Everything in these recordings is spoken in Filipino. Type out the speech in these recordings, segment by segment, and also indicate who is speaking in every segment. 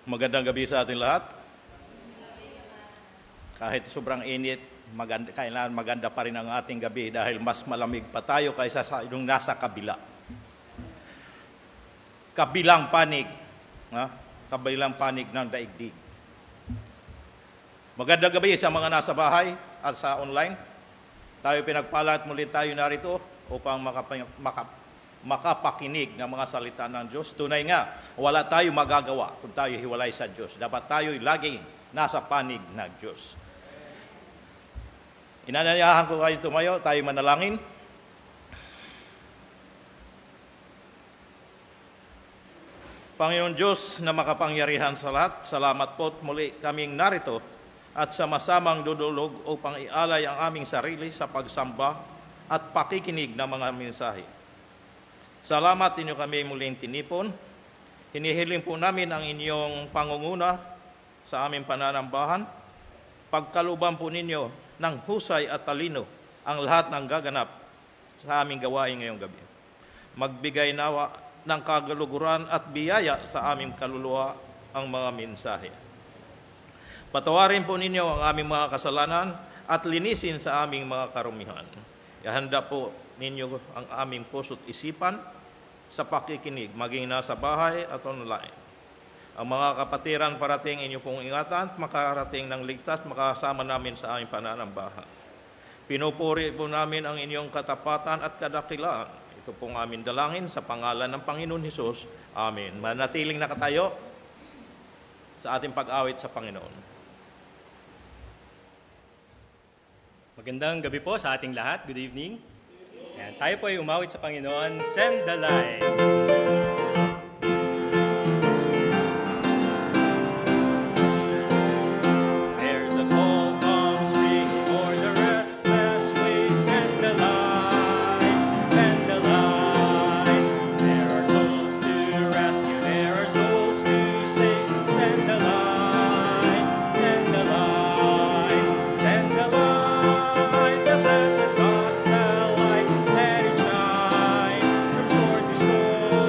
Speaker 1: Magandang gabi sa ating lahat. Kahit sobrang init, kailangan maganda pa rin ang ating gabi dahil mas malamig pa tayo kaysa sa yung nasa kabila. Kabilang panig. Kabilang panig ng daigdig. Magandang gabi sa mga nasa bahay at sa online. Tayo pinagpala at muli tayo narito upang makapakinig ng mga salita ng Diyos. Tunay nga, wala tayo magagawa kung tayo hiwalay sa Diyos. Dapat tayo laging nasa panig ng Diyos. Inanyayahan ko kayo tumayo, tayo manalangin. Panginoon Diyos na makapangyarihan sa lahat, salamat po't muli kaming narito at sama-samang dudulog upang ialay ang aming sarili sa pagsamba at pakikinig ng mga mensahe. Salamat inyo kami muling tinipon. Hinihiling po namin ang inyong pangunguna sa aming pananambahan. Pagkaluban po ninyo ng husay at talino ang lahat ng gaganap sa aming gawain ngayong gabi. Magbigay nawa ng kagaluguran at biyaya sa aming kaluluwa ang mga mensahe. Patawarin po ninyo ang aming mga kasalanan at linisin sa aming mga karumihan. Ihanda po ninyo ang aming puso't isipan sa pakikinig, maging nasa bahay at online. Ang mga kapatiran parating inyo pong ingatan at makarating ng ligtas, makasama namin sa aming pananambahan. Pinupuri po namin ang inyong katapatan at kadakilaan. Ito pong aming dalangin sa pangalan ng Panginoon Hesus. Amen. Manatiling nakatayo sa ating pag-awit sa Panginoon.
Speaker 2: Magandang gabi po sa ating lahat. Good evening. Ayan, tayo po ay umawit sa Panginoon. Send the light.
Speaker 3: Shore to shore.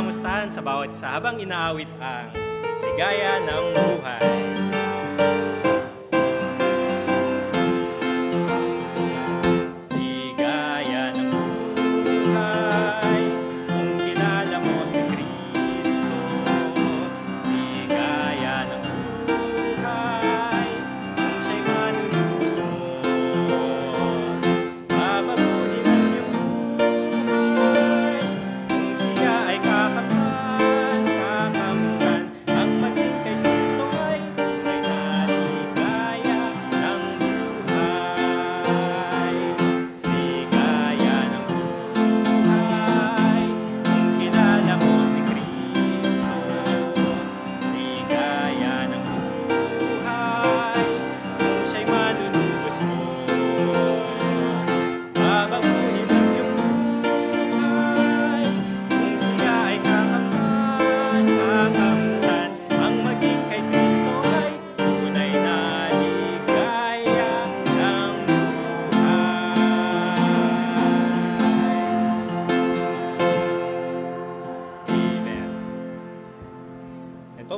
Speaker 2: kamustahan sa bawat isa habang inaawit ang ligaya ng buhay.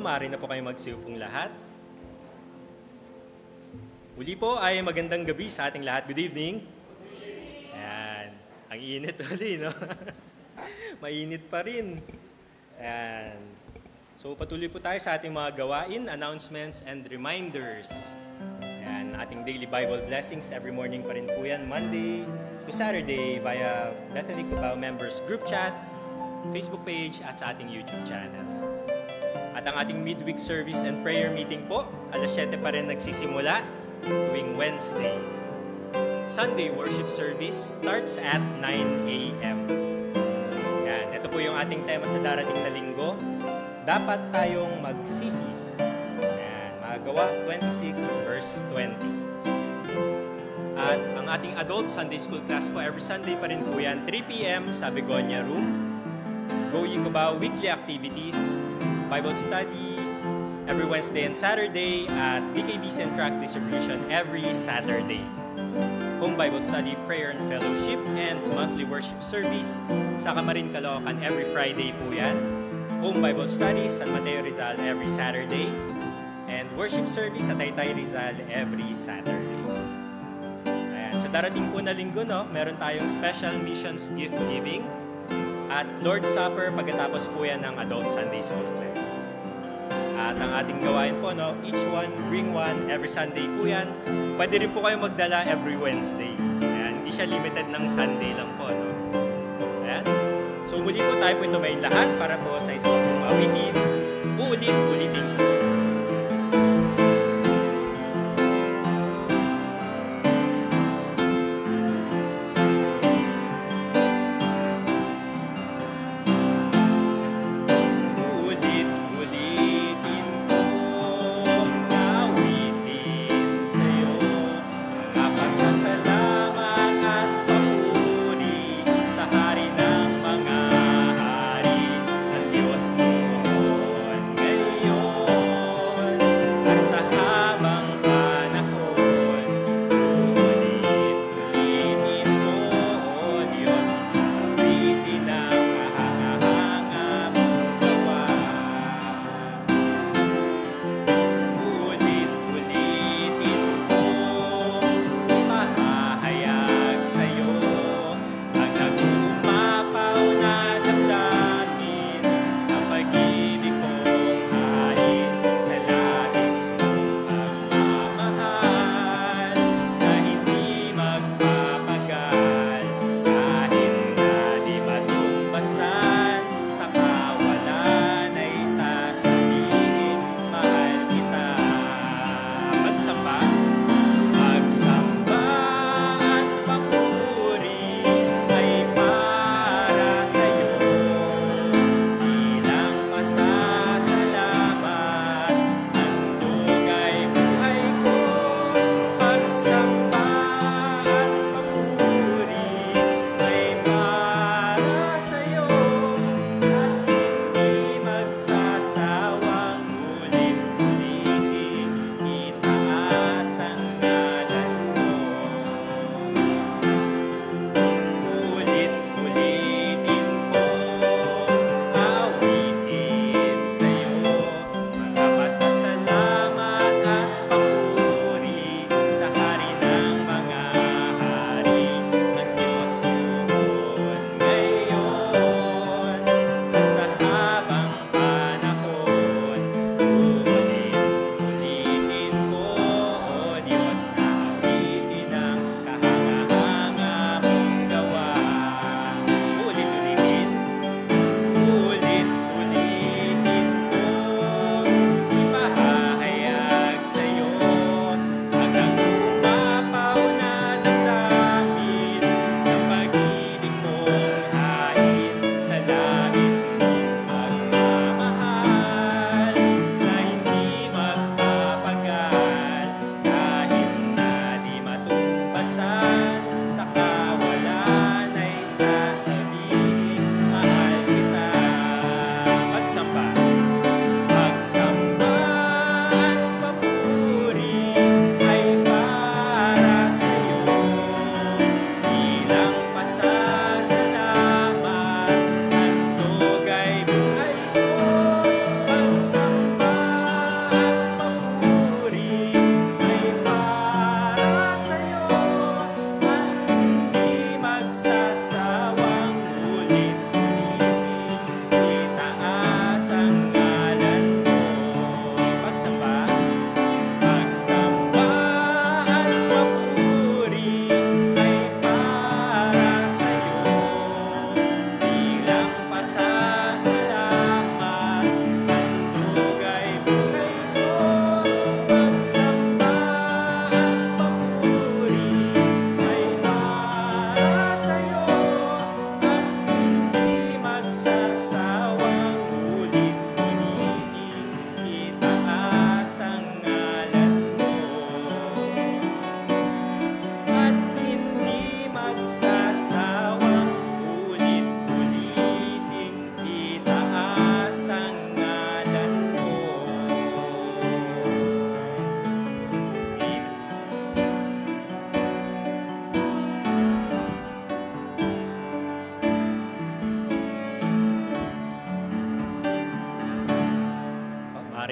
Speaker 2: Maaari na po kayo magsiupong lahat. Muli po ay magandang gabi sa ating lahat. Good evening. Ayan. Ang init ulit, no? Mainit pa rin. Ayan. So patuloy po tayo sa ating mga gawain, announcements, and reminders. Ayan. Ating daily Bible blessings every morning pa rin po yan. Monday to Saturday via Bethany Cubao Members Group Chat, Facebook page, at sa ating YouTube channel. At ang ating midweek service and prayer meeting po, alas 7 pa rin nagsisimula tuwing Wednesday. Sunday worship service starts at 9 a.m. Yan, ito po yung ating tema sa darating na linggo. Dapat tayong magsisi. Yan, Magawa 26 verse 20. At ang ating adult Sunday school class po, every Sunday pa rin po yan, 3 p.m. sa Begonia Room. Go Ye Cubao weekly activities, Bible study every Wednesday and Saturday at BKB Tract Distribution every Saturday. Home Bible study, prayer and fellowship, and monthly worship service sa Camarin, Caloocan every Friday po yan. Home Bible study, San Mateo Rizal every Saturday. And worship service sa Taytay Rizal every Saturday. Ayan, sa darating po na linggo, no, meron tayong special missions gift giving at Lord's Supper pagkatapos po yan ng Adult Sunday School class. At ang ating gawain po, no, each one, bring one, every Sunday po yan. Pwede rin po kayo magdala every Wednesday. Ayan, hindi siya limited ng Sunday lang po. No? Ayan. So muli po tayo po tumayin lahat para po sa isang pong awitin. Ulit-ulitin po.
Speaker 3: Ngayon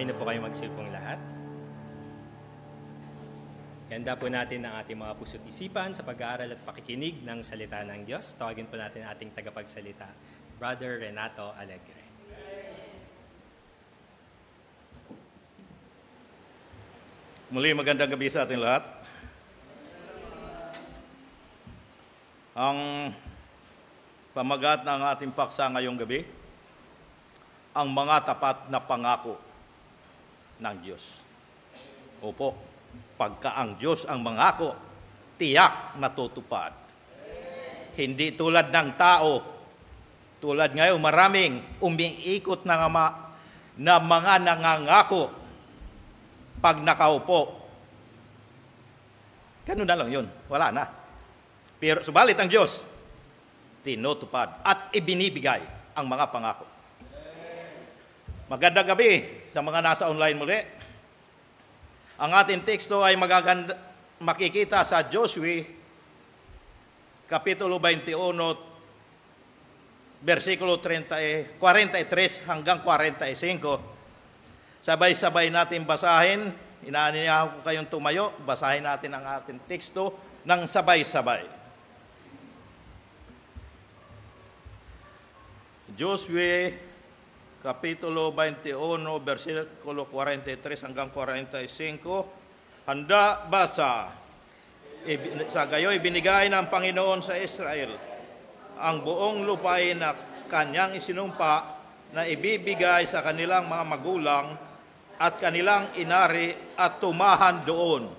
Speaker 2: Maaari na po kayo magsipong lahat. Handa po natin ang ating mga puso't isipan sa pag-aaral at pakikinig ng salita ng Diyos. Tawagin po natin ating tagapagsalita, Brother Renato Alegre.
Speaker 1: Muli, magandang gabi sa ating lahat. Ang pamagat ng ating paksa ngayong gabi, ang mga tapat na pangako ng Diyos. Opo, pagka ang Diyos ang mangako, tiyak natutupad. Hindi tulad ng tao, tulad ngayon maraming umiikot na mga nangangako pag nakaupo. Ganun na lang yun, wala na. Pero subalit ang Diyos, tinutupad at ibinibigay ang mga pangako. Magandang gabi sa mga nasa online muli. Ang ating teksto ay makikita sa Joshua, Kapitulo 21, versikulo 43 hanggang 45. Sabay-sabay natin basahin. Inaaniyahan ko kayong tumayo. Basahin natin ang ating teksto ng sabay-sabay. Joshua, Kapitulo 21, versikulo 43 hanggang 45. Handa, basa. Sa gayo'y binigay ng Panginoon sa Israel ang buong lupain na kanyang isinumpa na ibibigay sa kanilang mga magulang at kanilang inari at tumahan doon.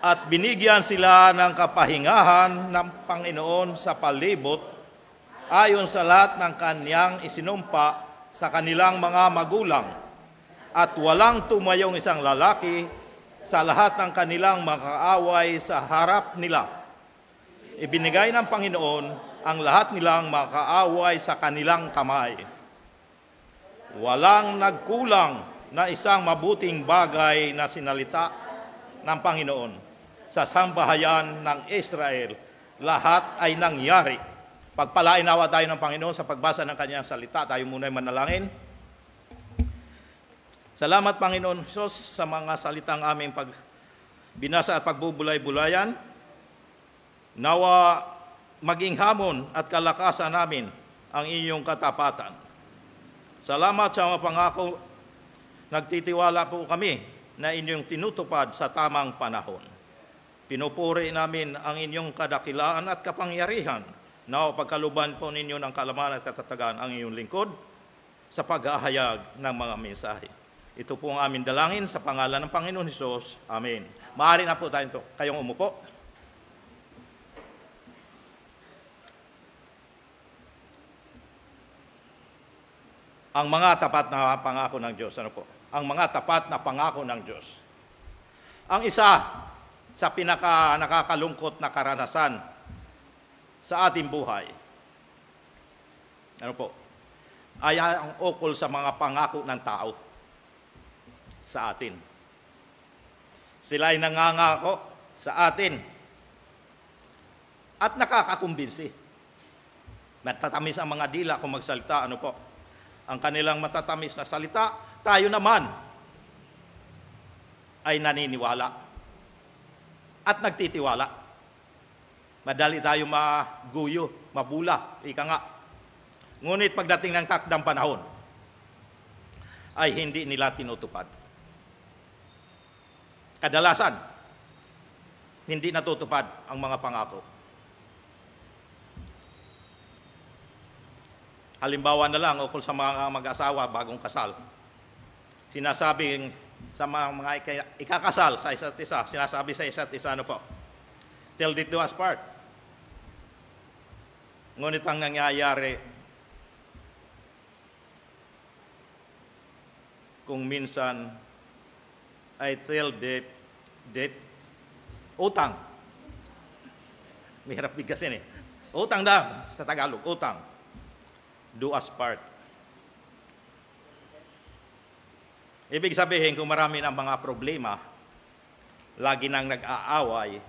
Speaker 1: At binigyan sila ng kapahingahan ng Panginoon sa palibot ayon sa lahat ng kanyang isinumpa sa kanilang mga magulang. At walang tumayong isang lalaki sa lahat ng kanilang makaaway sa harap nila. Ibinigay ng Panginoon ang lahat nilang makaaway sa kanilang kamay. Walang nagkulang na isang mabuting bagay na sinalita ng Panginoon sa sambahayan ng Israel. Lahat ay nangyari. Pagpalain nawa tayo ng Panginoon sa pagbasa ng kanyang salita. Tayo muna ay manalangin. Salamat, Panginoon Diyos, sa mga salitang aming binasa at pagbubulay-bulayan. Nawa maging hamon at kalakasan namin ang inyong katapatan. Salamat sa mga pangako. Nagtitiwala po kami na inyong tinutupad sa tamang panahon. Pinupuri namin ang inyong kadakilaan at kapangyarihan. Nawa pagkaluban po ninyo ng kalaman at katatagan ang inyong lingkod sa pag-ahayag ng mga mensahe. Ito po ang aming dalangin sa pangalan ng Panginoon Hesus. Amen. Maaari na po kayong umupo. Ang mga tapat na pangako ng Diyos. Ano po? Ang mga tapat na pangako ng Diyos. Ang isa sa nakakalungkot na karanasan sa ating buhay, ano po, ay ang ukol sa mga pangako ng tao sa atin. Sila ay nangangako sa atin at nakakakumbinsi. Matatamis ang mga dila kung magsalita, ano po, ang kanilang matatamis na salita, tayo naman ay naniniwala at nagtitiwala. Madali tayo maguyo, mabula, ika nga. Ngunit pagdating ng takdang panahon, ay hindi nila tinutupad. Kadalasan, hindi natutupad ang mga pangako. Halimbawa na lang ukol sa mga mag-asawa bagong kasal. Sinasabing sa mga ikakasal sa isa't isa, sinasabi sa isa't isa, ano po? Till death do us part. Ngunit ang nangyayari, kung minsan ay till death, utang. Mahirap bigkasin eh. Utang na, sa Tagalog, utang. Do us part. Ibig sabihin, kung marami ng mga problema, lagi nang nag-aaway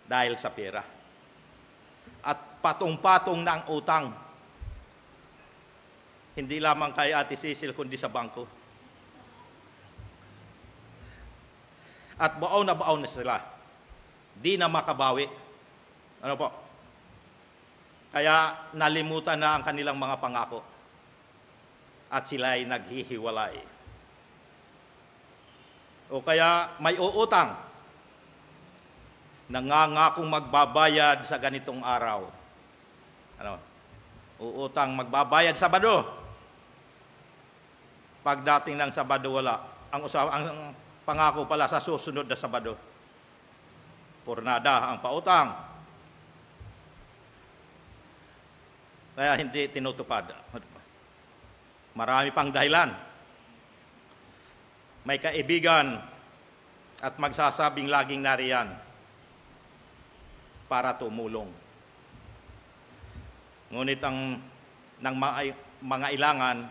Speaker 1: dahil sa pera. At patong-patong na ang utang. Hindi lamang kay Ate Cecil, kundi sa bangko. At baon na sila. Di na makabawi. Ano po? Kaya nalimutan na ang kanilang mga pangako. At sila ay naghihiwalay. O kaya may uutang. Nangangakong magbabayad sa ganitong araw. Ano? Uutang magbabayad Sabado. Pagdating ng Sabado wala. Ang pangako pala sa susunod na Sabado. Pornada ang pautang. Kaya hindi tinutupad. Marami pang dahilan. May kaibigan at magsasabing laging nariyan para tumulong. Ngunit ng mga ilangan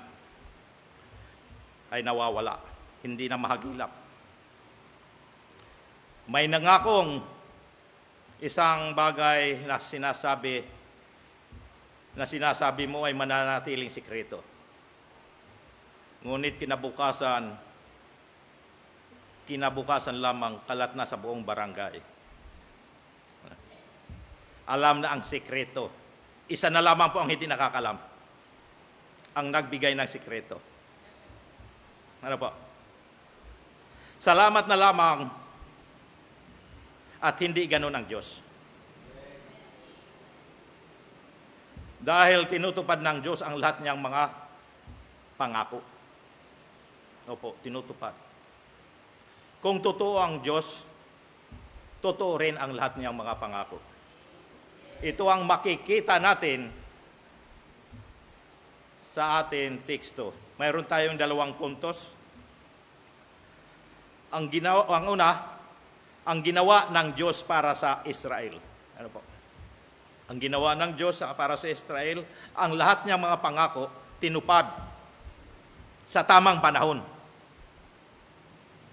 Speaker 1: ay nawawala. Hindi na mahagilap. May nangakong isang bagay na sinasabi mo ay mananatiling sikreto. Ngunit kinabukasan lamang kalat na sa buong barangay. Alam na ang sikreto. Isa na lamang po ang hindi nakakalam. Ang nagbigay ng sikreto. Ano po? Salamat na lamang at hindi ganun ang Diyos. Dahil tinutupad ng Diyos ang lahat niyang mga pangako. Opo, tinutupad. Kung totoo ang Diyos, totoo rin ang lahat niyang mga pangako. Ito ang makikita natin sa ating teksto. Mayroon tayong 2 puntos. Ang ginawa ng Diyos para sa Israel. Ano po? Ang ginawa ng Diyos para sa Israel, ang lahat niyang mga pangako tinupad sa tamang panahon.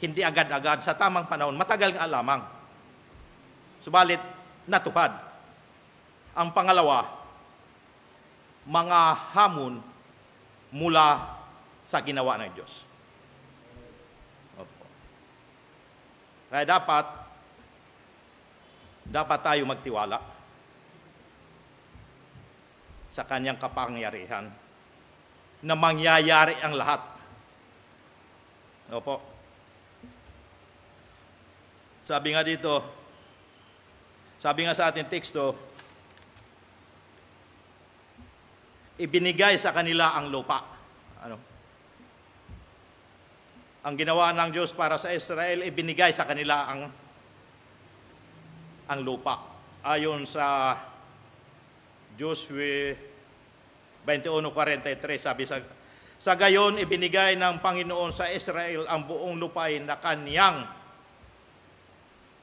Speaker 1: Hindi agad-agad, sa tamang panahon. Matagal nga lamang. Subalit, natupad. Ang pangalawa, mga hamon mula sa ginawa ng Diyos. Opo. Kaya dapat tayo magtiwala sa kanyang kapangyarihan na mangyayari ang lahat. Opo. Sabi nga sa ating teksto, ibinigay sa kanila ang lupa. Ano? Ang ginawa ng Diyos para sa Israel, ibinigay sa kanila ang lupa. Ayon sa Joshua 21:43, sabi sa gayon, ibinigay ng Panginoon sa Israel ang buong lupain na kaniyang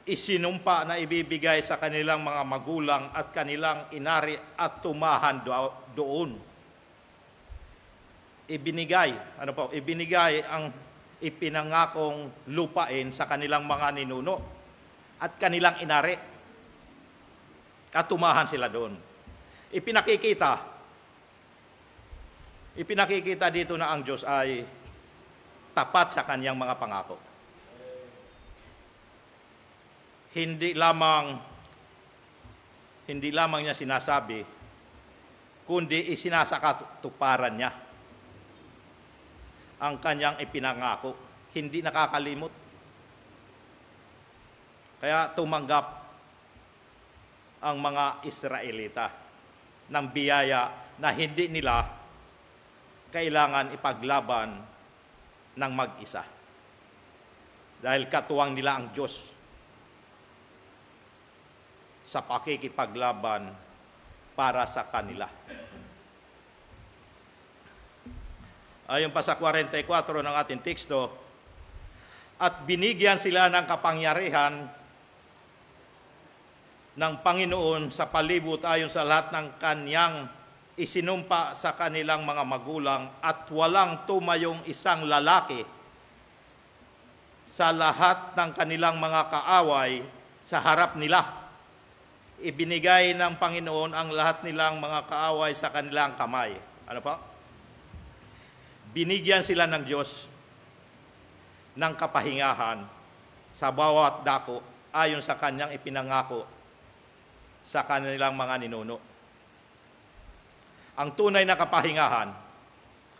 Speaker 1: isinumpa na ibibigay sa kanilang mga magulang at kanilang inari at tumahan doon. Ibinigay ang ipinangakong lupain sa kanilang mga ninuno at kanilang inari at tumahan sila doon. Ipinakikita dito na ang Diyos ay tapat sa kanyang mga pangako. Hindi lamang niya sinasabi, kundi isinasakatuparan niya ang kanyang ipinangako. Hindi nakakalimot. Kaya tumanggap ang mga Israelita ng biyaya na hindi nila kailangan ipaglaban ng mag-isa. Dahil katuwang nila ang Diyos sa pakikipaglaban para sa kanila. Ayon pa sa 44 ng ating teksto, at binigyan sila ng kapangyarihan ng Panginoon sa palibot ayon sa lahat ng kanyang isinumpa sa kanilang mga magulang, at walang tumayong isang lalaki sa lahat ng kanilang mga kaaway sa harap nila. Ibinigay ng Panginoon ang lahat nilang mga kaaway sa kanilang kamay. Ano pa? binigyan sila ng Diyos ng kapahingahan sa bawat dako ayon sa kanyang ipinangako sa kanilang mga ninuno. Ang tunay na kapahingahan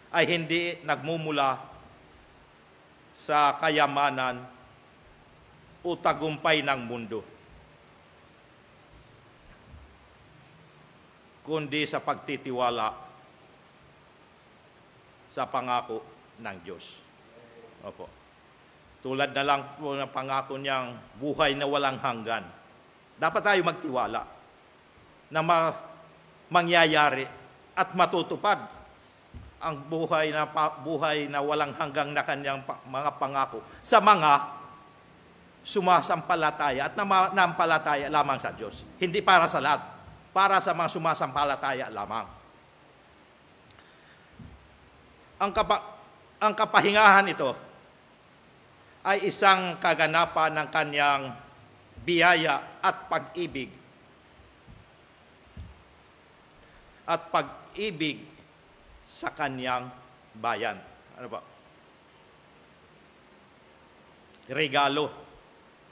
Speaker 1: ay hindi nagmumula sa kayamanan o tagumpay ng mundo, kundi sa pagtitiwala sa pangako ng Diyos. Opo. Tulad na lang po ng pangako niyang buhay na walang hanggan. Dapat tayo magtiwala na mangyayari at matutupad ang buhay na walang hanggang na kanyang mga pangako sa mga sumasampalataya at nampalataya lamang sa Diyos. Hindi para sa lahat, para sa mga sumasampalataya lamang. Ang kapahingahan ito ay isang kaganapan ng kanyang biyaya at pag-ibig. At pag-ibig sa kanyang bayan. Ano ba?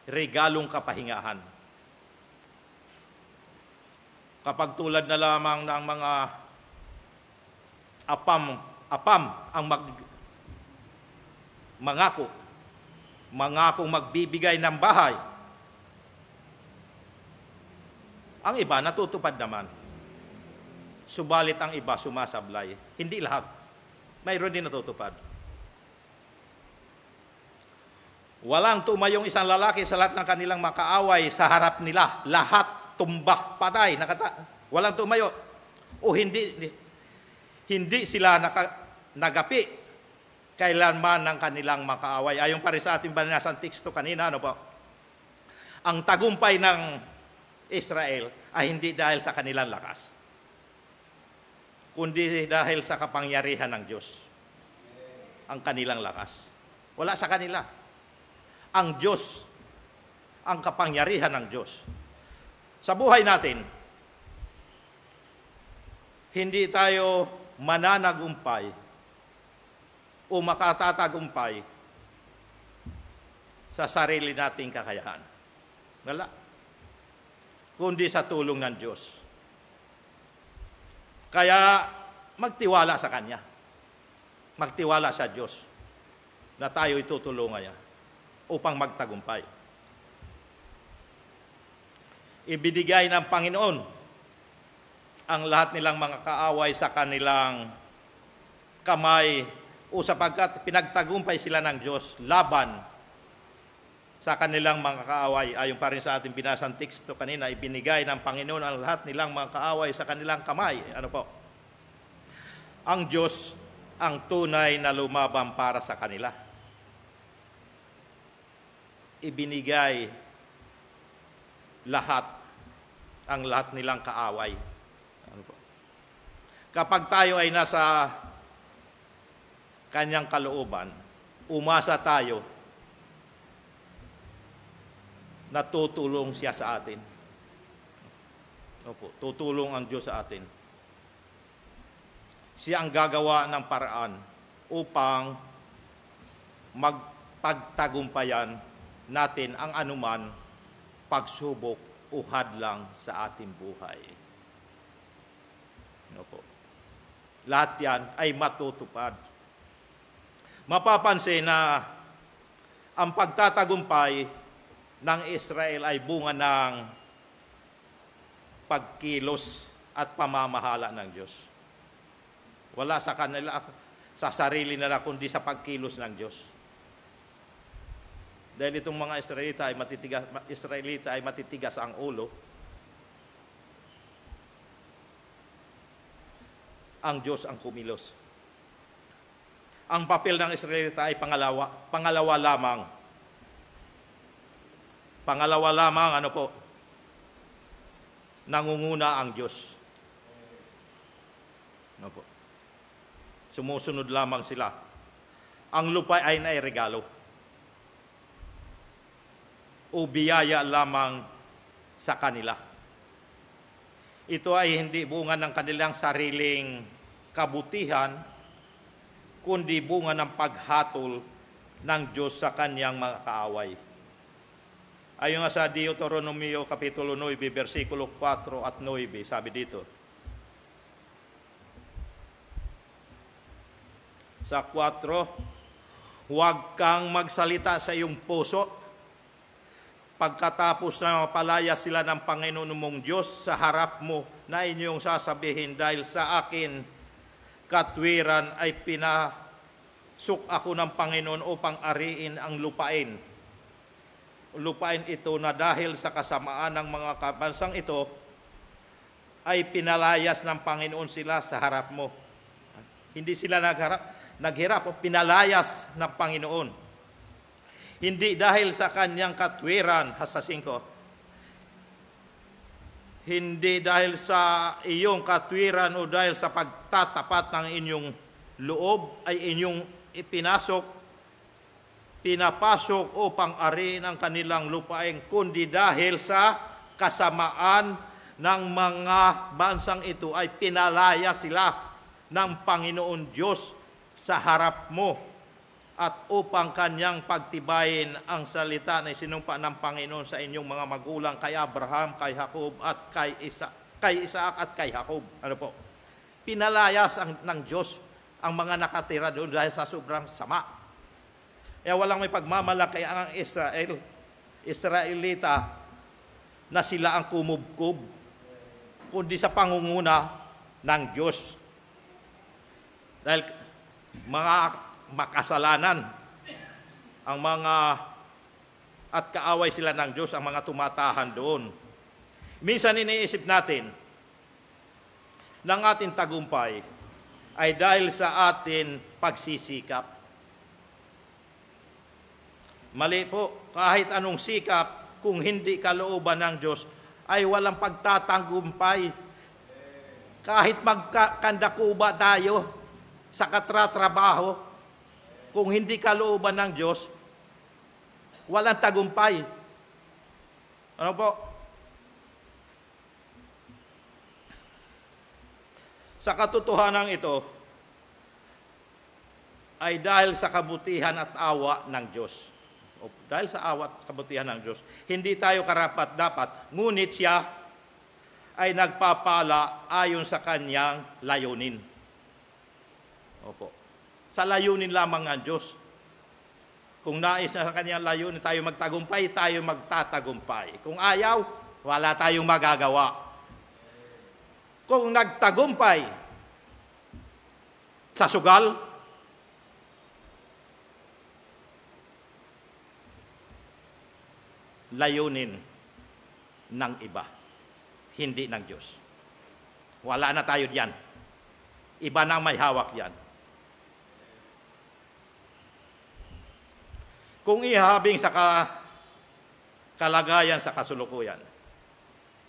Speaker 1: Regalong kapahingahan. Kapag tulad na lamang ng mga apam ang mangakong magbibigay ng bahay, ang iba natutupad naman. Subalit ang iba sumasablay. Hindi lahat. Mayroon din natutupad. Walang tumayong isang lalaki sa lahat ng kanilang makaaway sa harap nila. Lahat tumbak, patay. Walang tumayo. O hindi sila nagapi kailanman ng kanilang makaaway. Ayon pa rin sa ating banasang teksto kanina, ano po? Ang tagumpay ng Israel ay hindi dahil sa kanilang lakas, kundi dahil sa kapangyarihan ng Diyos. Ang kanilang lakas. Wala sa kanila. Ang Diyos, ang kapangyarihan ng Diyos. Sa buhay natin, hindi tayo mananagumpay o makatatagumpay sa sarili nating kakayahan. Wala. Kundi sa tulong ng Diyos. Kaya magtiwala sa Kanya. Magtiwala sa Diyos na tayo itutulungan niya upang magtagumpay. Ibinigay ng Panginoon ang lahat nilang mga kaaway sa kanilang kamay o sapagkat pinagtagumpay sila ng Diyos laban sa kanilang mga kaaway. Ayon pa rin sa ating binasang teksto kanina, ibinigay ng Panginoon ang lahat nilang mga kaaway sa kanilang kamay. Ano po? Ang Diyos ang tunay na lumaban para sa kanila. Ibinigay ang lahat nilang kaaway. Ano po? Kapag tayo ay nasa kanyang kalooban, umasa tayo na tutulong siya sa atin. Opo, tutulong ang Diyos sa atin. Siya ang gagawa ng paraan upang magpagtagumpayan natin ang anuman pagsubok o hadlang sa ating buhay. Opo. Lahat yan ay matutupad. Mapapansin na ang pagtatagumpay ng Israel ay bunga ng pagkilos at pamamahala ng Diyos. Wala sa kanila, sa sarili nila, kundi sa pagkilos ng Diyos. Dahil itong mga Israelita ay matitigas ang ulo, ang Diyos ang kumilos. Ang papel ng Israelita ay pangalawa lamang. Pangalawa lamang, ano po? Nangunguna ang Diyos. Ano po? Sumusunod lamang sila. Ang lupa ay nairegalo o biyaya lamang sa kanila. Ito ay hindi bunga ng kanilang sariling kabutihan, kundi bunga ng paghatol ng Diyos sa kanyang mga kaaway. Ayon nga sa Deuteronomio Kapitulo 9, versikulo 4 at 9, sabi dito, sa 4, huwag kang magsalita sa iyong puso pagkatapos na mapalaya sila ng Panginoon mong Diyos sa harap mo na inyong sasabihin, dahil sa akin katwiran ay pinasok ako ng Panginoon upang ariin ang lupain. Lupain ito na dahil sa kasamaan ng mga kabansang ito ay pinalayas ng Panginoon sila sa harap mo. Hindi sila naghirap o pinalayas ng Panginoon. Hindi dahil sa kanyang katwiran, sa 5, hindi dahil sa iyong katwiran o dahil sa pagtatapat ng inyong loob ay inyong pinapasok upang ariin ang kanilang lupain, kundi dahil sa kasamaan ng mga bansang ito ay pinalaya sila ng Panginoon Diyos sa harap mo, at upang kanyang pagtibayin ang salita na isinumpa ng Panginoon sa inyong mga magulang, kay Abraham, kay Jacob at kay Isaac at kay Jacob. Ano po? Pinalayas ng Diyos ang mga nakatira doon dahil sa sobrang sama. Kaya walang may pagmamalaki ang Israelita na sila ang kumubkob, kundi sa pangunguna ng Diyos. Dahil mga makasalanan ang mga at kaaway sila ng Diyos ang mga tumatahan doon. Minsan iniisip natin ng ating tagumpay ay dahil sa atin pagsisikap. Mali po, kahit anong sikap, kung hindi kalooban ng Diyos, ay walang pagtatagumpay. Kahit magkandakuba tayo sa katratrabaho, kung hindi kalooban ng Diyos, walang tagumpay. Ano po? Sa katotohanan ito, ay dahil sa kabutihan at awa ng Diyos. O, dahil sa awa at kabutihan ng Diyos, hindi tayo karapat-dapat, ngunit siya ay nagpapala ayon sa kanyang layunin. Opo. Sa layunin lamang ng Diyos. Kung nais na sa kanyang layunin tayo magtagumpay, tayo magtatagumpay. Kung ayaw, wala tayong magagawa. Kung nagtagumpay sa sugal, layunin ng iba, hindi ng Diyos. Wala na tayo diyan. Iba na may hawak yan. Kung ihabing sa kalagayan sa kasulukuyan,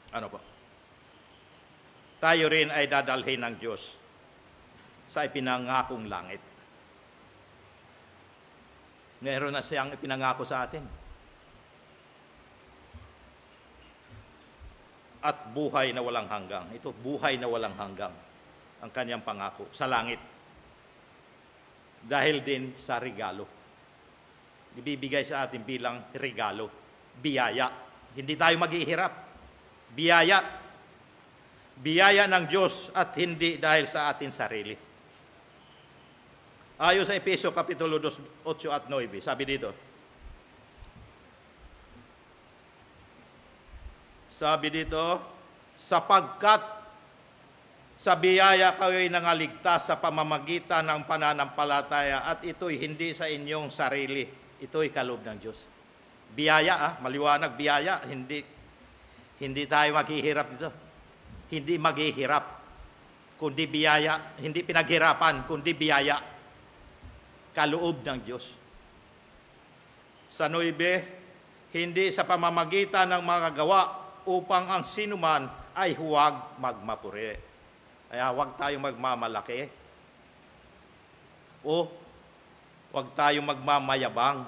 Speaker 1: ano po? Tayo rin ay dadalhin ng Diyos sa ipinangakong langit. Meron na siyang ipinangako sa atin. At buhay na walang hanggang. Ito, buhay na walang hanggang ang kanyang pangako sa langit. Dahil din sa regalo. Ibibigay sa atin bilang regalo, biyaya. Hindi tayo maghihirap. Biyaya. Biyaya ng Diyos at hindi dahil sa atin sarili. Ayon sa Efesyo Kapitulo 2, 8 at 9, sabi dito, sapagkat sa biyaya kayo'y nangaligtas sa pamamagitan ng pananampalataya, at ito'y hindi sa inyong sarili. Ito'y kaloob ng Diyos. Biyaya, maliwanag, biyaya. Hindi tayo maghihirap dito. Hindi maghihirap, kundi biyaya. Hindi pinaghirapan, kundi biyaya. Kaloob ng Diyos. Sa 9, hindi sa pamamagitan ng mga gawa upang ang sinuman ay huwag magmapuri. Kaya huwag tayong magmamalaki. O huwag tayong magmamayabang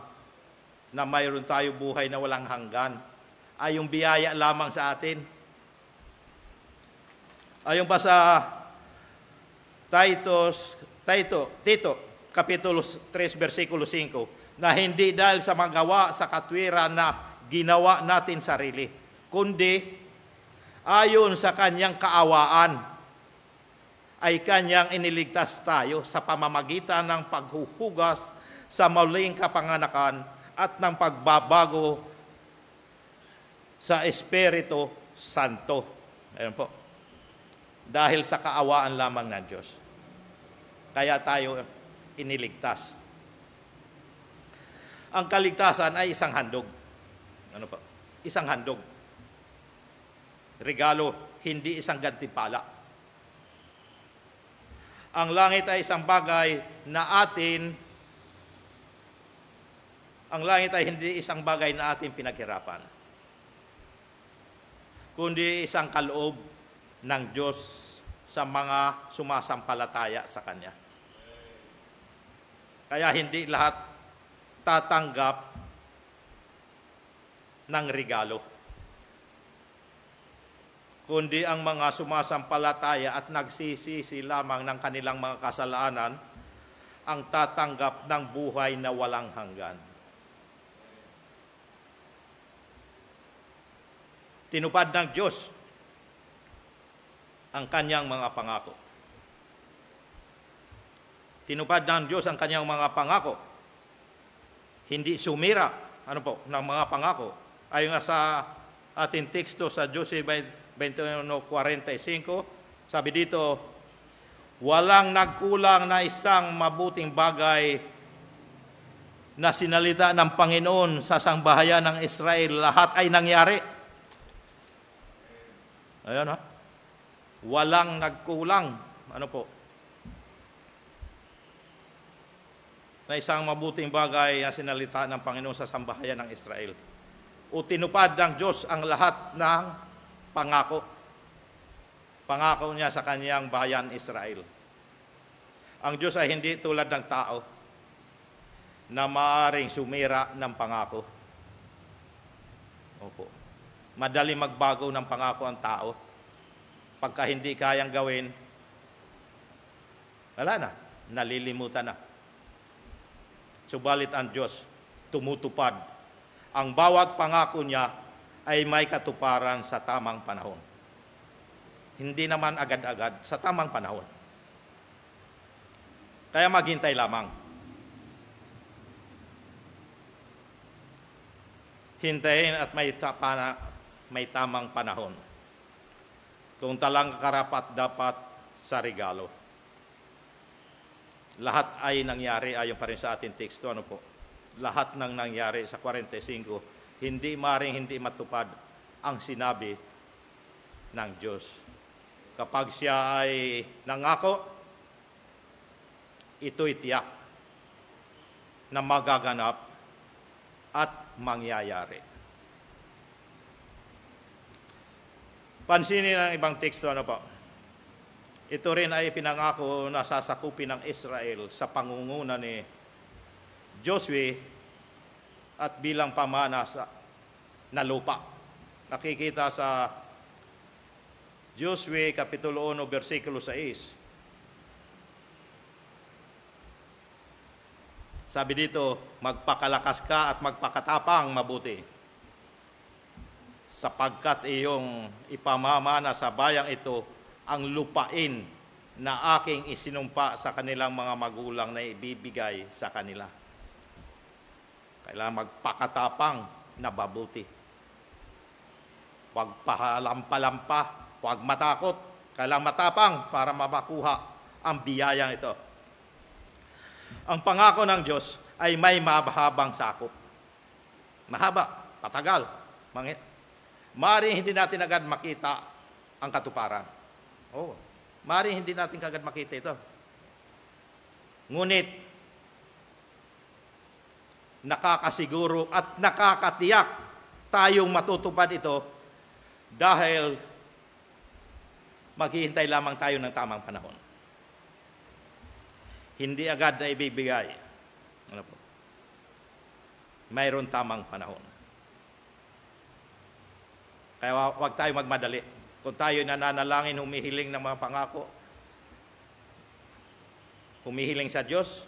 Speaker 1: na mayroon tayo buhay na walang hanggan. Ay yung biyaya lamang sa atin. Ayon pa sa Tito Kapitulo 3, versikulo 5, na hindi dahil sa magawa sa katwiran na ginawa natin sarili, kundi ayon sa kanyang kaawaan ay kanyang iniligtas tayo sa pamamagitan ng paghuhugas sa muling kapanganakan at ng pagbabago sa Espiritu Santo. Ayun po. Dahil sa kaawaan lamang ng Diyos. Kaya tayo iniligtas. Ang kaligtasan ay isang handog. Ano po? Isang handog. Regalo, hindi isang gantimpala. Ang langit ay isang bagay na ang langit ay hindi isang bagay na ating pinaghirapan, kundi isang kaloob ng Diyos sa mga sumasampalataya sa Kanya. Kaya hindi lahat tatanggap ng regalo, kundi ang mga sumasampalataya at nagsisisi lamang ng kanilang mga kasalanan ang tatanggap ng buhay na walang hanggan. Tinupad ng Diyos ang kanyang mga pangako. Tinupad ng Diyos ang kanyang mga pangako. Hindi sumira ng mga pangako. Ayon nga sa ating teksto sa Jose 21:45, sabi dito, walang nagkulang na isang mabuting bagay na sinalita ng Panginoon sa sangbahayan ng Israel. Lahat ay nangyari. Ayan ha. Walang nagkulang. Na isang mabuting bagay na sinalita ng Panginoon sa sambahayan ng Israel. O tinupad ng Diyos ang lahat ng pangako. Pangako niya sa kanyang bayan Israel. Ang Diyos ay hindi tulad ng tao na maaaring sumira ng pangako. Opo. Madali magbago ng pangako ang tao. Pagka hindi kayang gawin, wala na, nalilimutan na. Subalit ang Diyos tumutupad. Ang bawat pangako niya ay may katuparan sa tamang panahon. Hindi naman agad-agad, sa tamang panahon. Kaya maghintay lamang. Hintayin at may tamang panahon. Kung talang karapat dapat sa regalo. Lahat ay nangyari ayon pa rin sa ating teksto. Lahat ng nangyari sa 45, hindi matupad ang sinabi ng Diyos. Kapag siya ay nangako, ito'y tiyak na magaganap at mangyayari. Pansinin ang ibang teksto, Ito rin ay pinangako na sasakupin ng Israel sa pangunguna ni Josue at bilang pamana na lupa. Nakikita sa Josue Kapitulo 1, versikulo 6. Sabi dito, magpakalakas ka at magpakatapang mabuti, sapagkat iyong ipamamana sa bayang ito ang lupain na aking isinumpa sa kanilang mga magulang na ibibigay sa kanila. Kailangan magpakatapang na mabuti. Huwag pahalampa-lampa, huwag matakot. Kailangan matapang para mabakuha ang biyayang ito. Ang pangako ng Diyos ay may mahabang sakop. Mahaba, patagal. Maaaring hindi natin agad makita ang katuparan. Maaaring hindi natin agad makita ito. Ngunit, nakakasiguro at nakakatiyak tayong matutupad ito dahil maghihintay lamang tayo ng tamang panahon. Hindi agad na ibibigay. Mayroon tamang panahon. Kaya huwag tayo magmadali. Kung tayo nananalangin, humihiling ng mga pangako, humihiling sa Diyos,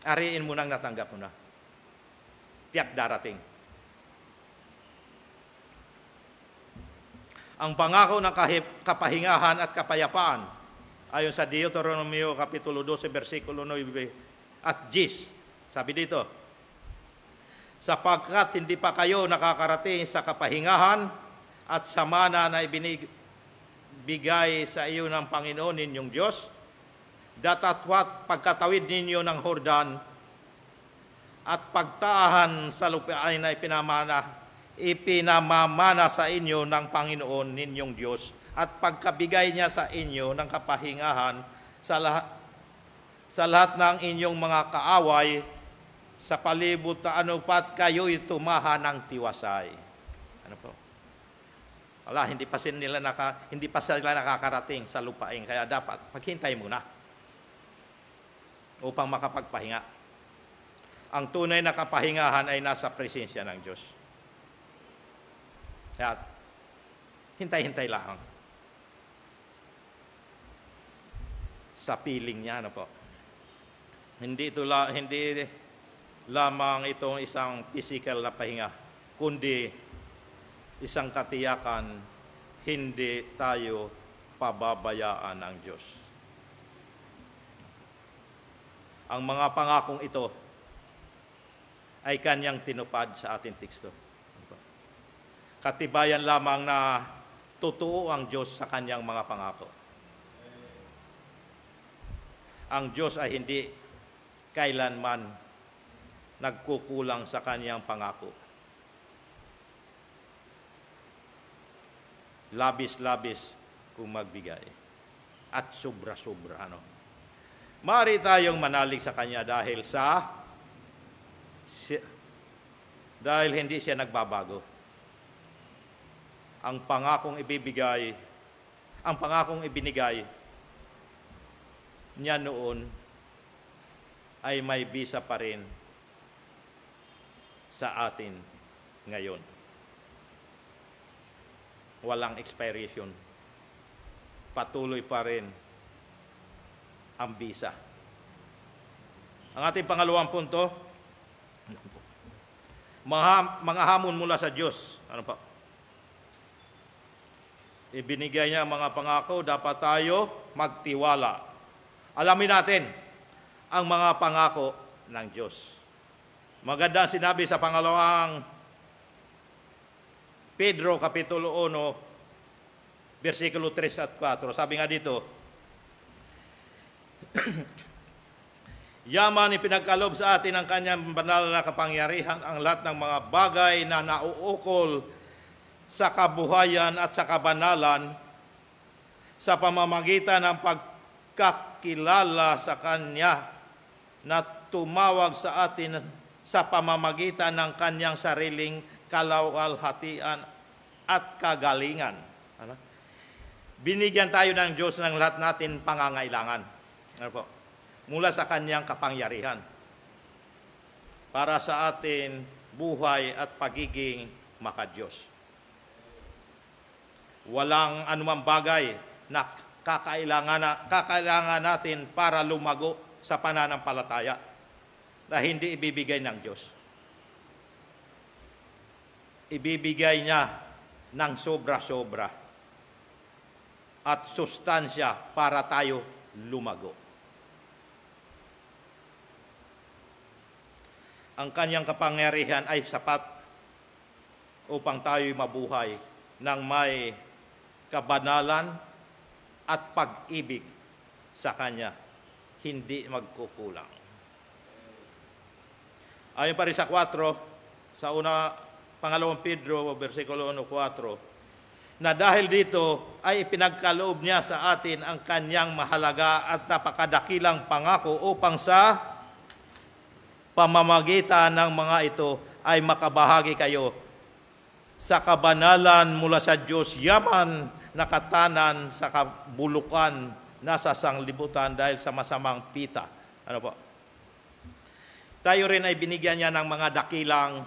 Speaker 1: ariin mo nang natanggap mo na. Tiyak darating. Ang pangako ng kapahingahan at kapayapaan, ayon sa Deuteronomio Kapitulo 12, versikulo 9 at 10, sabi dito, sapagkat hindi pa kayo nakakarating sa kapahingahan at sa mana na ibinibigay sa iyo ng Panginoon ninyong Diyos, datatwat pagkatawid ninyo ng Hordan at pagtaahan sa lupain na ipinamamana sa inyo ng Panginoon ninyong Diyos at pagkabigay niya sa inyo ng kapahingahan sa lahat ng inyong mga kaaway sa palibot na anupat kayo'y tumahan ng tiwasay. Ano po? Wala, hindi pa sila nakakarating sa lupain, kaya dapat maghintay muna upang makapagpahinga. Ang tunay na kapahingahan ay nasa presensya ng Diyos. Kaya, hintay-hintay lang. Sa piling niya, ano po. Hindi lamang itong isang physical na pahinga, kundi isang katiyakan, hindi tayo pababayaan ng Diyos. Ang mga pangakong ito ay kanyang tinupad sa ating teksto. Katibayan lamang na totoo ang Diyos sa kanyang mga pangako. Ang Diyos ay hindi kailanman nagkukulang sa kanyang pangako. Labis-labis kung magbigay. At sobra-sobra. Maaari tayong manalig sa kanya dahil hindi siya nagbabago. Ang pangakong ibinigay niya noon ay may bisa pa rin sa atin ngayon. Walang expiration. Patuloy pa rin ang bisa. Ang ating pangalawang punto, mga hamon mula sa Diyos. Ano pa? Ibinigay niya ang mga pangako, dapat tayo magtiwala. Alamin natin ang mga pangako ng Diyos. Maganda sinabi sa pangalawang Pedro Kapitulo 1, versikulo 3 at 4. Sabi nga dito, yaman ipinagkaloob sa atin ang kanyang banal na kapangyarihan ang lahat ng mga bagay na nauukol sa kabuhayan at sa kabanalan sa pamamagitan ng pagkakilala sa Kanya na tumawag sa atin sa pamamagitan ng Kanyang sariling kalawalhatian at kagalingan. Binigyan tayo ng Diyos ng lahat natin pangangailangan. Ano po? Mula sa Kanyang kapangyarihan para sa atin buhay at pagiging makadiyos. Walang anumang bagay na kakailangan natin para lumago sa pananampalataya na hindi ibibigay ng Diyos. Ibibigay niya ng sobra-sobra at sustansya para tayo lumago. Ang kanyang kapangyarihan ay sapat upang tayo mabuhay ng may kabanalan at pag-ibig sa Kanya, hindi magkukulang. Ayon pa rin sa 4, sa pangalawang Pedro, versikulo 1:4, na dahil dito ay ipinagkaloob niya sa atin ang Kanyang mahalaga at napakadakilang pangako upang sa pamamagitan ng mga ito ay makabahagi kayo sa kabanalan mula sa Diyos, yaman na katanan sa kabulukan na sa sanglibutan dahil sa masamang pita. Ano po? Tayo rin ay binigyan niya ng mga dakilang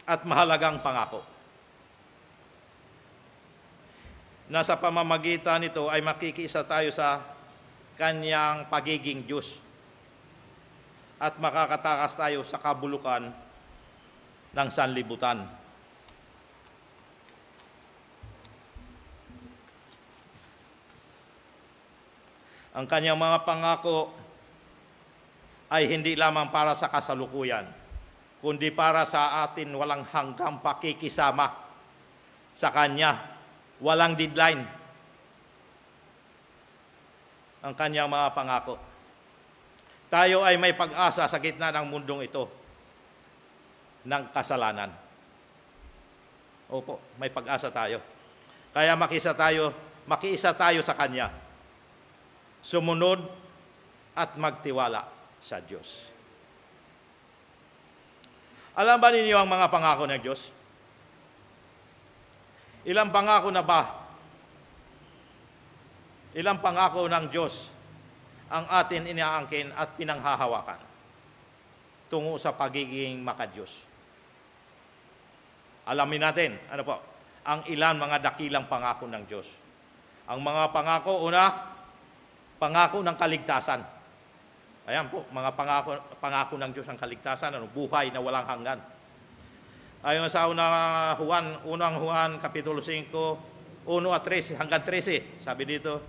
Speaker 1: at mahalagang pangako. Na sa pamamagitan nito ay makikisa tayo sa Kanyang pagiging Diyos. at makakatakas tayo sa kabulukan ng sanlibutan. Ang kanyang mga pangako ay hindi lamang para sa kasalukuyan, kundi para sa atin walang hanggang pakikisama sa Kanya, walang deadline. Ang Kanyang mga pangako. Tayo ay may pag-asa sa gitna ng mundong ito ng kasalanan. Opo, may pag-asa tayo. Kaya makiisa tayo sa Kanya. Sumunod at magtiwala sa Diyos. Alam ba ninyo ang mga pangako ng Diyos? Ilang pangako na ba? Ilang pangako ng Diyos ang atin inaangkin at pinanghahawakan tungo sa pagiging makadiyos? Alamin natin, ano po, ang ilan mga dakilang pangako ng Diyos. Ang mga pangako, una, pangako ng kaligtasan. Ayan po, mga pangako ng Diyos ang kaligtasan, buhay na walang hanggan. Ayon sa unang Juan, Kapitulo 5, 1 at 13, hanggang 13, sabi dito.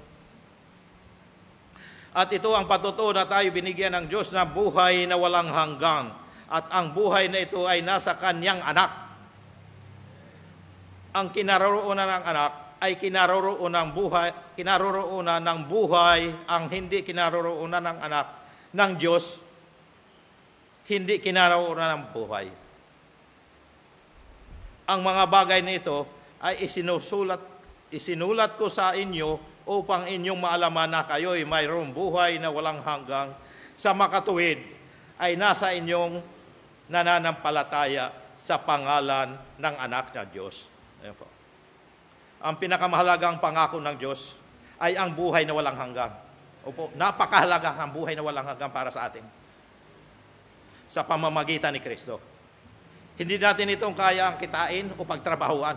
Speaker 1: At ito ang patutuo na tayo binigyan ng Diyos na buhay na walang hanggan. At ang buhay na ito ay nasa Kanyang anak. Ang kinaroroonan ng anak ay kinaroroonan ng buhay, ang hindi kinaroroonan ng anak ng Diyos, hindi kinaroroonan ng buhay. Ang mga bagay nito ay isinulat ko sa inyo upang inyong maalaman na kayo'y mayroong buhay na walang hanggang sa makatuwid ay nasa inyong nananampalataya sa pangalan ng anak ng Diyos. Ayan po. Ang pinakamahalagang pangako ng Diyos ay ang buhay na walang hanggan. Opo, napakahalaga ang buhay na walang hanggan para sa atin sa pamamagitan ni Kristo. Hindi natin itong kaya kitain o pagtrabahuan.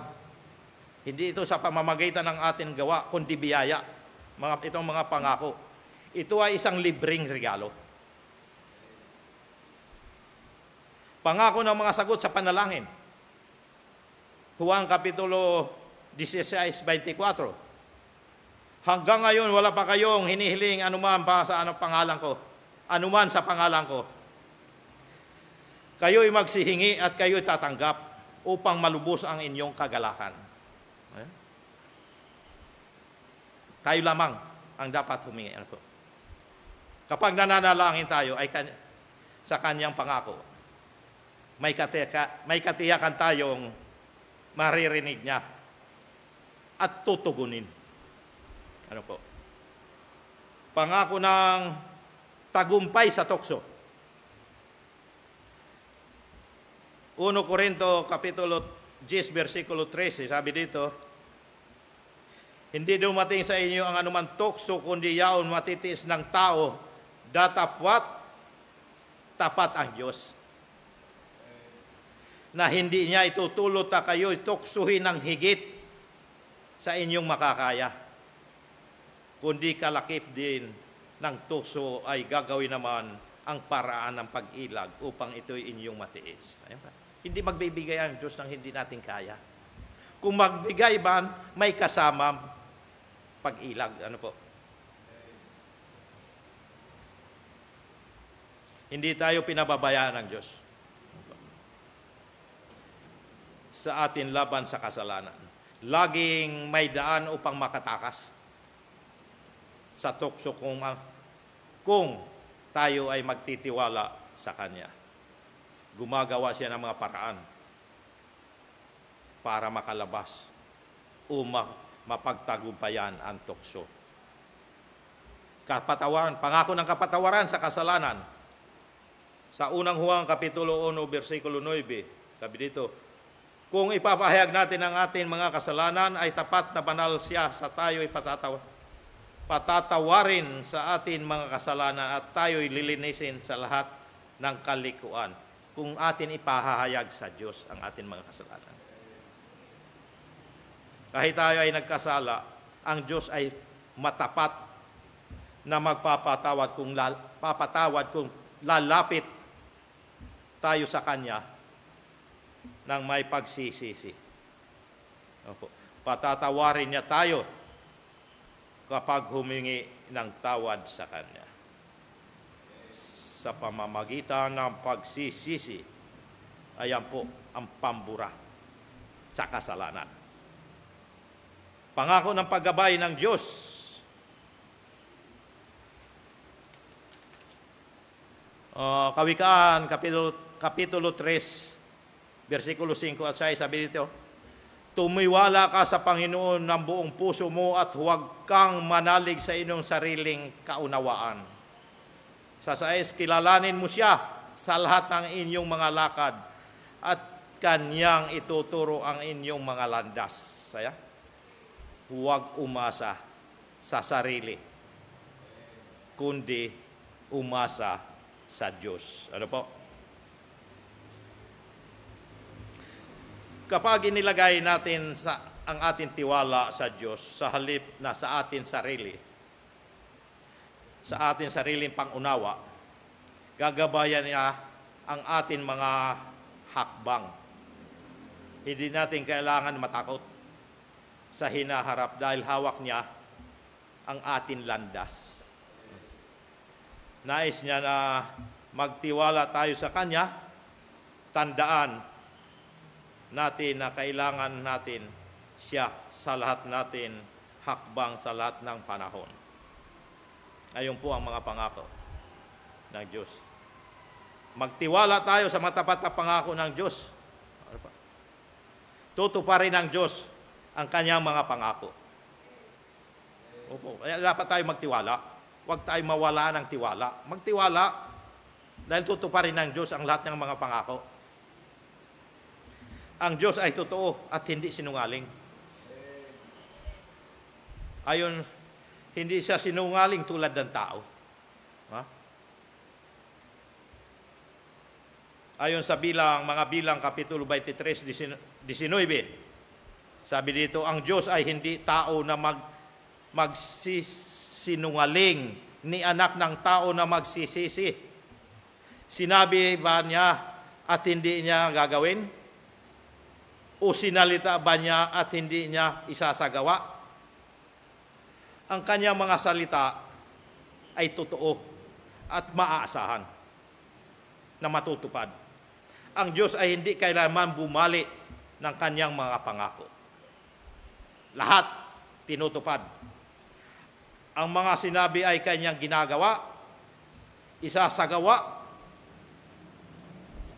Speaker 1: Hindi ito sa pamamagitan ng ating gawa, kundi biyaya. Itong mga pangako. Ito ay isang libreng regalo. Pangako ng mga sagot sa panalangin. Juan Kapitulo 16:24. Hanggang ngayon, wala pa kayong hinihiling anuman pa sa pangalan ko. Anuman sa pangalan ko. Kayo'y magsihingi at kayo'y tatanggap upang malubos ang inyong kagalakan. Tayo lamang ang dapat humingi. Kapag nananalangin tayo ay sa Kanyang pangako, may katiyakan tayong maririnig niya at tutugunin. Ano po? Pangako ng tagumpay sa tukso. 1 Corinto Kapitulo 10, versikulo 13, sabi dito, hindi dumating sa inyo ang anumang tukso, kundi yaon matitiis ng tao, datapwat, tapat ang Diyos. Na hindi niya itutulot na kayo'y tuksuhin ng higit sa inyong makakaya. Kundi kalakip din ng tukso ay gagawin naman ang paraan ng pag-ilag upang ito'y inyong matiis. Hindi magbibigay ang Diyos ng hindi natin kaya. Kung magbigay man, may kasama pag-ilag. Ano po? Hindi tayo pinababayaan ng Diyos sa atin laban sa kasalanan. Laging may daan upang makatakas sa tukso kung tayo ay magtitiwala sa Kanya. Gumagawa siya ng mga paraan para makalabas o mapagtagumpayan ang tukso. Kapatawaran, pangako ng kapatawaran sa kasalanan. Sa unang Juan Kapitulo 1, versikulo 9, sabi dito, kung ipapahayag natin ang ating mga kasalanan, ay tapat na banal siya sa tayo'y patatawarin sa ating mga kasalanan at tayo'y lilinisin sa lahat ng kalikuan. Kung atin ipahahayag sa Diyos ang ating mga kasalanan. Kahit tayo ay nagkasala, ang Diyos ay matapat na magpapatawad kung lalapit tayo sa Kanya ng may pagsisisi. Opo. Patatawarin niya tayo kapag humingi ng tawad sa Kanya. Sa pamamagitan ng pagsisisi, ayan po ang pambura sa kasalanan. Pangako ng paggabay ng Diyos. Kawikaan, Kapitulo 3, versikulo 5 at 6, sabi dito, tumiwala ka sa Panginoon ng buong puso mo at huwag kang manalig sa inyong sariling kaunawaan. Sa 6, kilalanin mo siya sa lahat ng inyong mga lakad at Kanyang ituturo ang inyong mga landas. Saya? Huwag umasa sa sarili, kundi umasa sa Diyos. Ano po? Kapag inilagay natin ang ating tiwala sa Diyos sa halip na sa ating sarili, sa ating sariling pangunawa, gagabayan niya ang ating mga hakbang. Hindi natin kailangan matakot sa hinaharap dahil hawak niya ang ating landas. Nais niya na magtiwala tayo sa Kanya, tandaan natin na kailangan natin siya sa lahat natin hakbang sa lahat ng panahon. Ayun po ang mga pangako ng Diyos. Magtiwala tayo sa matapat na pangako ng Diyos. Tutuparin ng Diyos ang Kanyang mga pangako. Opo, kaya dapat tayo magtiwala. Huwag tayo mawala ng tiwala. Magtiwala dahil tutuparin ng Diyos ang lahat ng mga pangako. Ang Diyos ay totoo at hindi sinungaling. Ayon, hindi siya sinungaling tulad ng tao. Ha? Ayon sa mga bilang Kapitulo 23, 19, sabi dito, ang Diyos ay hindi tao na magsisinungaling, ni anak ng tao na magsisisi. Sinabi ba niya at hindi niya gagawin? O sinalita ba niya at hindi niya isasagawa? Ang kanyang mga salita ay totoo at maaasahan na matutupad. Ang Diyos ay hindi kailanman bumali ng kanyang mga pangako. Lahat tinutupad. Ang mga sinabi ay kanyang ginagawa, isasagawa.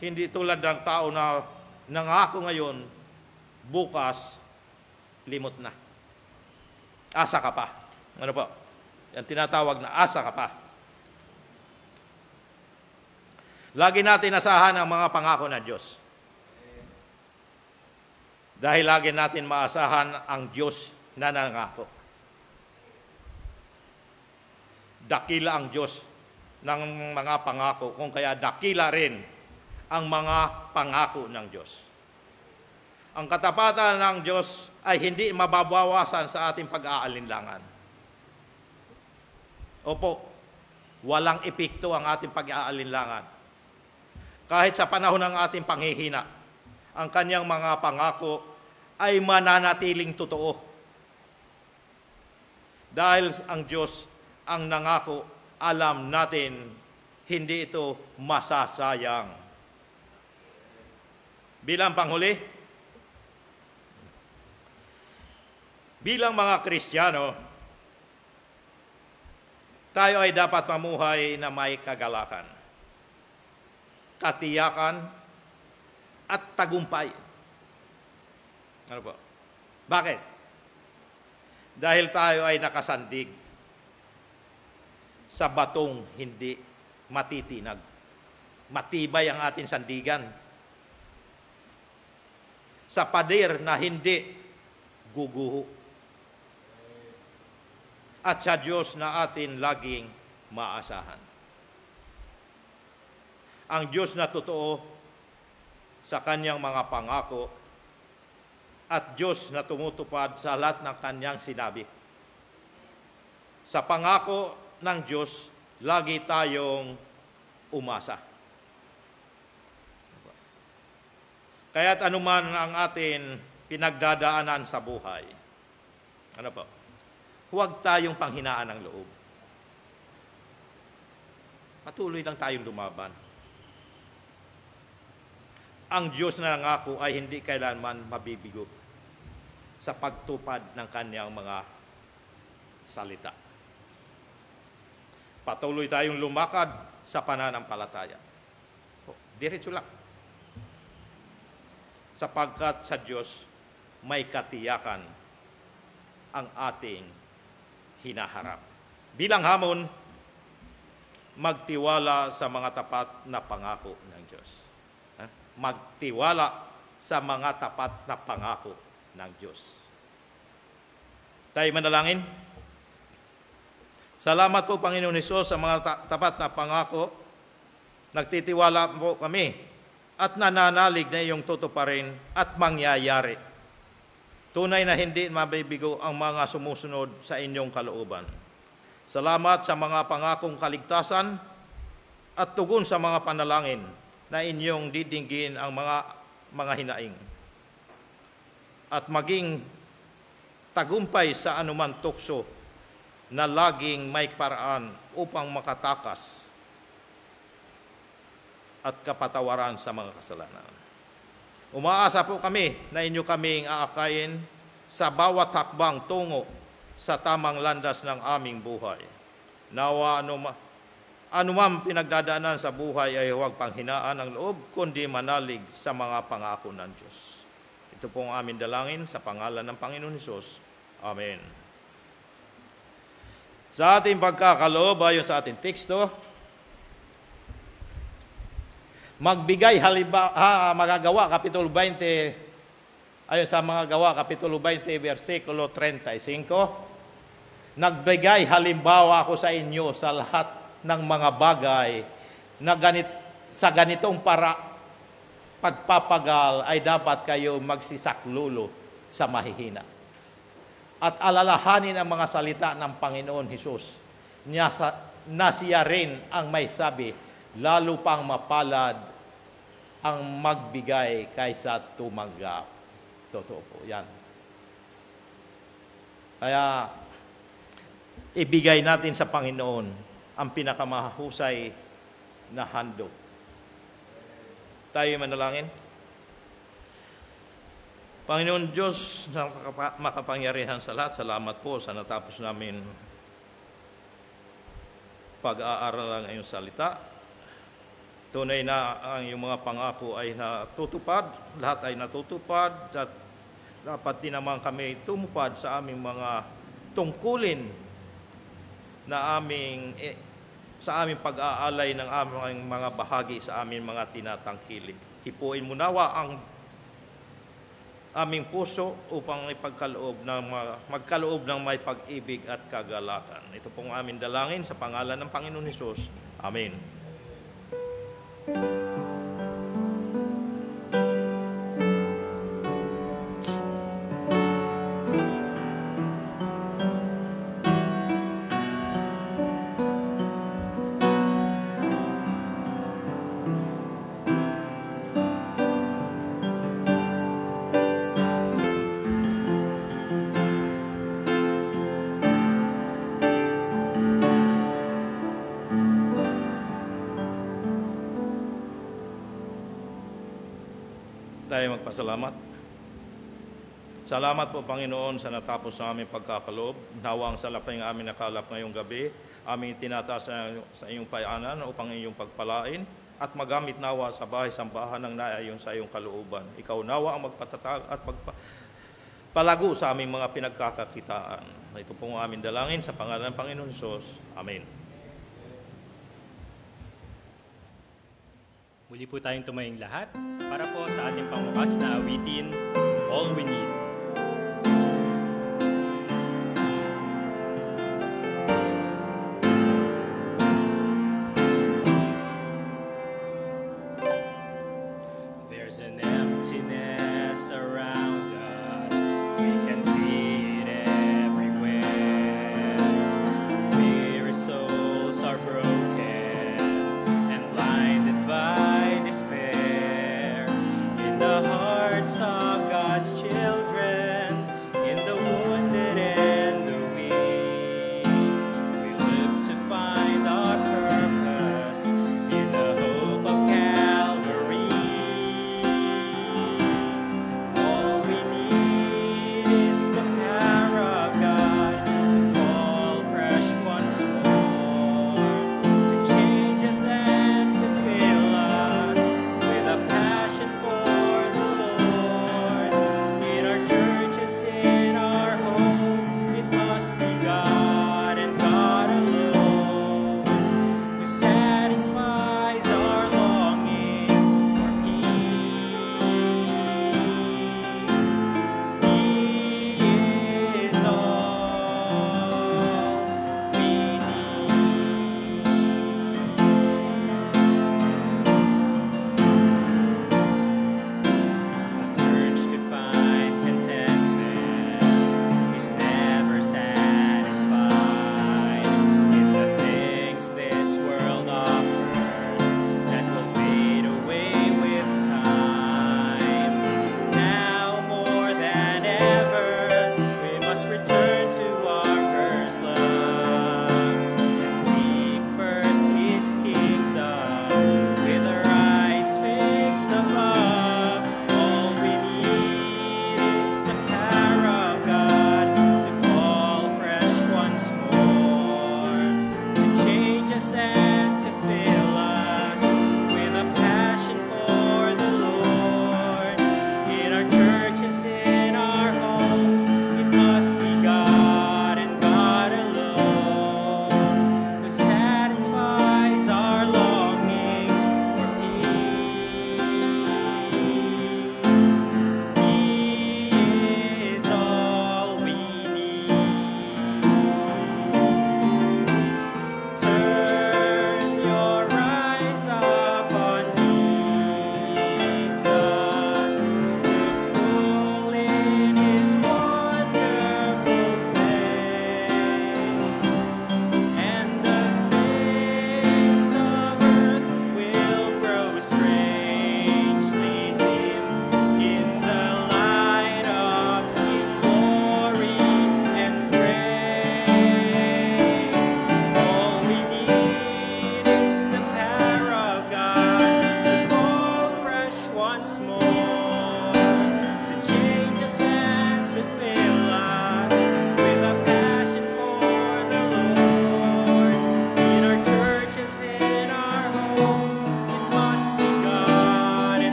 Speaker 1: Hindi tulad ng tao na nangako ngayon, bukas, limot na. Asa ka pa. Ano po? Yan tinatawag na asa ka pa. Lagi natin asahan ang mga pangako ng Diyos. Dahil lagi natin maasahan ang Diyos na nangako. Dakila ang Diyos ng mga pangako, kung kaya dakila rin ang mga pangako ng Diyos. Ang katapatan ng Diyos ay hindi mababawasan sa ating pag-aalinlangan. Opo, walang epekto ang ating pag-aalinlangan. Kahit sa panahon ng ating panghihina, ang kanyang mga pangako ay mananatiling totoo. Dahil ang Diyos ang nangako, alam natin, hindi ito masasayang. Bilang panghuli, bilang mga Kristiyano, tayo ay dapat mamuhay na may kagalakan, katiyakan, at tagumpay. Ano po? Bakit? Dahil tayo ay nakasandig sa batong hindi matitinag. Matibay ang ating sandigan. Sa pader na hindi guguho. At sa Diyos na atin laging maasahan. Ang Diyos na totoo sa kanyang mga pangako at Diyos na tumutupad sa lahat ng kanyang sinabi. Sa pangako ng Diyos, lagi tayong umasa. Kaya't anuman ang atin pinagdadaanan sa buhay, ano po, huwag tayong panghinaan ng loob. Patuloy lang tayong lumaban. Ang Diyos na nangako ay hindi kailanman mabibigo sa pagtupad ng kanyang mga salita. Patuloy tayong lumakad sa pananampalataya. Diretso lang. Sapagkat sa Diyos may katiyakan ang ating hinaharap. Bilang hamon, magtiwala sa mga tapat na pangako ng Diyos. Magtiwala sa mga tapat na pangako ng Diyos. Tayo manalangin. Salamat po, Panginoon Hesus, sa mga tapat na pangako. Nagtitiwala po kami at nananalig na iyong tutuparin at mangyayari. Tunay na hindi mabibigo ang mga sumusunod sa inyong kalooban. Salamat sa mga pangakong kaligtasan at tugon sa mga panalangin na inyong didinggin ang mga hinaing. At maging tagumpay sa anuman tukso na laging may paraan upang makatakas at kapatawaran sa mga kasalanan. Umaasa po kami na inyo kaming aakayin sa bawat hakbang tungo sa tamang landas ng aming buhay. Nawa anumang pinagdadaanan sa buhay ay huwag panghinaan ang loob, kundi manalig sa mga pangako ng Diyos. Ito po ang aming dalangin sa pangalan ng Panginoon Hesus. Amen. Sa ating pagkakaloob, ayon sa ating teksto, magbigay magagawa, Kapitulo 20, ayon sa mga gawa, Kapitulo 20, versikulo 35, nagbigay halimbawa ako sa inyo sa lahat ng mga bagay na sa ganitong pagpapagal ay dapat kayo magsisaklulo sa mahihina. At alalahanin ang mga salita ng Panginoon Hesus na siya rin ang may sabi, lalo pang mapalad ang magbigay kaysa tumanggap. Totoo po yan. Kaya ibigay natin sa Panginoon ang pinakamahusay na handog. Tayo manalangin. Panginoon Diyos na makapangyarihan sa lahat, salamat po sa natapos namin pag-aaral ng iyong salita. Tunay na ang iyong mga pangako ay natutupad, lahat ay natutupad, at dapat din naman kami tumupad sa aming mga tungkulin na sa aming pag-aalay ng aming mga bahagi sa aming mga tinatangkilik. Hipuin mo nawa ang aming puso upang magkaloob ng may pag-ibig at kagalakan. Ito pong aming dalangin sa pangalan ng Panginoon Hesus. Amen. Tayo magpasalamat. Salamat po, Panginoon, sa natapos sa aming pagkakaloob. Nawa ang salap na yung aming nakalap ngayong gabi, aming tinataas sa iyong payanan upang iyong pagpalain at magamit nawa sa bahay-sambahan ng naayon sa iyong kalooban. Ikaw nawa ang magpatatag at palago sa aming mga pinagkakakitaan. Ito po ang aming dalangin sa pangalan ng Panginoon Hesus. Amen.
Speaker 2: Muli po tayong tumayong lahat para po sa ating pangwakas na awitin, All We Need. There's an emptiness around us, we can see it everywhere. Weary souls are broken and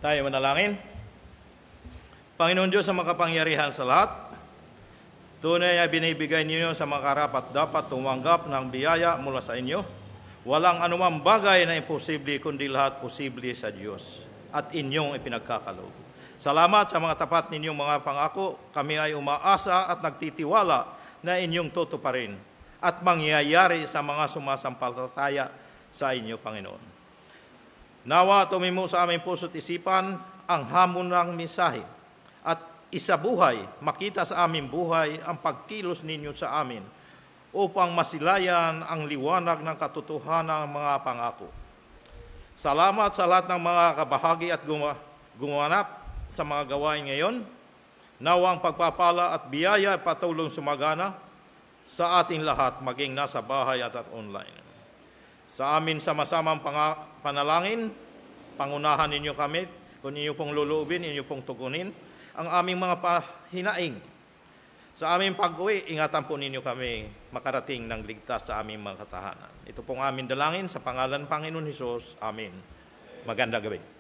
Speaker 1: Tayo manalangin. Panginoon Diyos sa makapangyarihan sa lahat, tunay ay binibigay ninyo sa mga karapat dapat tumanggap ng biyaya mula sa inyo. Walang anumang bagay na imposible kundi lahat posible sa Diyos at inyong ipinagkakaloob. Salamat sa mga tapat ninyong mga pangako. Kami ay umaasa at nagtitiwala na inyong tutuparin at mangyayari sa mga sumasampalataya sa inyo, Panginoon. Nawa tumimo sa aming puso't isipan ang hamon ng mensahe at isabuhay, makita sa aming buhay ang pagkilos ninyo sa amin upang masilayan ang liwanag ng katotohanan ng mga pangako. Salamat sa lahat ng mga kabahagi at gumanap sa mga gawain ngayon. Nawa ang pagpapala at biyaya patulong sumagana sa ating lahat, maging nasa bahay at online. Sa amin sama-samang panalangin, pangunahan ninyo kami, kung inyo pong luluubin, inyo pong tugunin ang aming mga pahinaing. Sa aming pag-uwi, ingatan po ninyo kami makarating ng ligtas sa aming mga katahanan. Ito pong aming dalangin sa pangalan ng Panginoon Hesus. Amen. Magandang gabi.